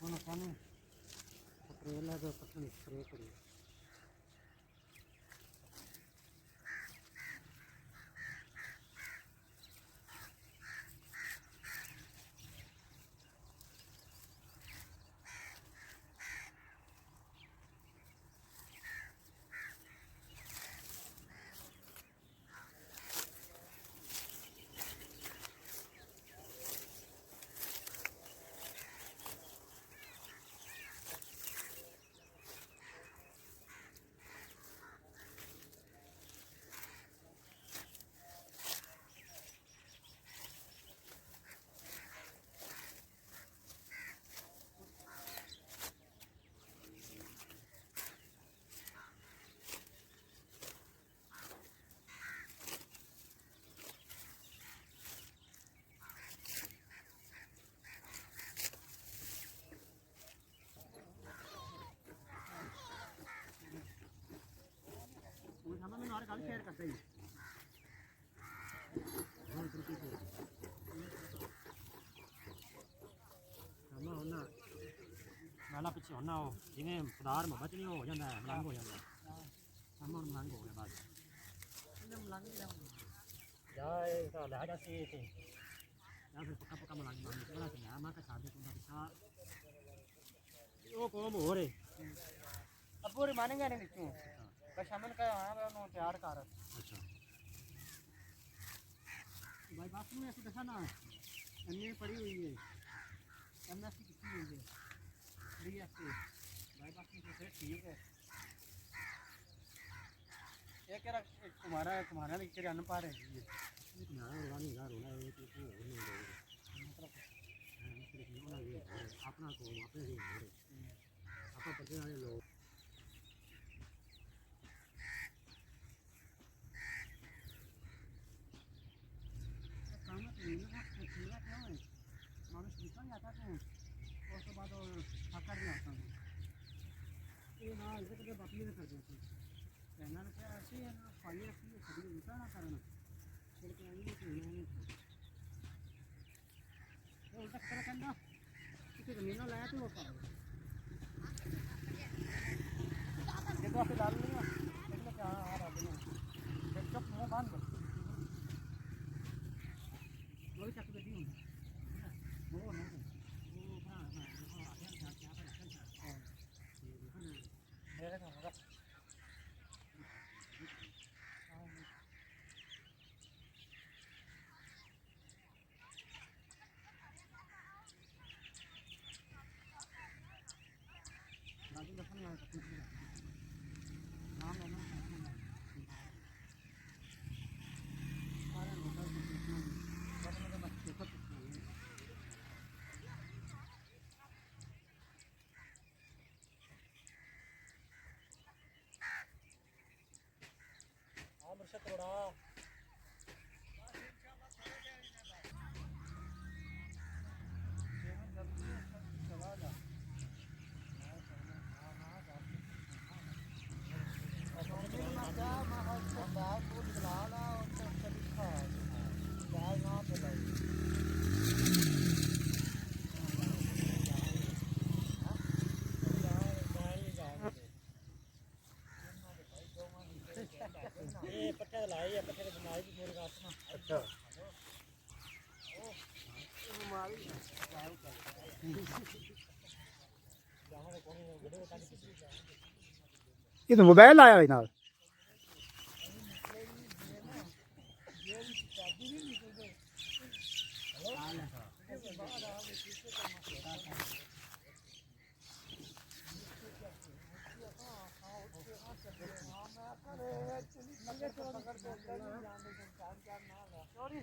Bueno, Cami, spray la do patni spray kari. कल share करते ही नाला पिछे होना हो जिवें पदार मोहब्बत नहीं हो जाता है मलंग हो जाता है हम मलंग हो गया बस जाए तो लै जा सी थे या फिर पक्का पक्का मलंग मारने बड़ा चंगा मैं तो छाड़ दे तुंदा पिछा वो कौम हो रे अब पूरी मानेंगे नहीं क्यों बस शामिल का आया मैं तैयार कर अच्छा भाई बात में ऐसी दशा ना एमए पड़ी हुई है एमएससी कितनी हुई है डीएससी भाई बात में तो ठीक है ये कह रहा तुम्हारा भी तेरे अन पार है ये तुम्हारा रोना नहीं रोना है ये तो नहीं मतलब अपना को अपने से हो रहे आपा पढ़ने वाले लोग मानुष निकल जाता तो उसके बाद थका नहीं आता ये ना इसे कभी बाकी नहीं कर देते कहना ना क्या ऐसे है ना फाइल रखी है कभी उल्टा ना करना फिर क्या ये तो नहीं ये उल्टा करना करना किसी जमीन में लाया तो होता है देखो आप डाल लेंगे देखो क्या आ रहा है चुप मुंह बंद वो भी चक दे दी वो नहीं वो हां हां क्या पर मेरे को होगा बाकी दफन नहीं आया नाम है ना सारे होटल के बड़े बड़े बच्चे को थोड़ा चला जा पट्टे लाई है पट्टे बनाई भी मेरी बात ना अच्छा ये तो मोबाइल आया है नाल ਅਰੇ ਐਕਚੁਅਲੀ ਪਕੜ ਕੇ ਉੱਧਰ ਨਹੀਂ ਜਾਂਦੇ, ਚਾਰ ਚਾਰ ਨਾਲ ਆ। ਸੌਰੀ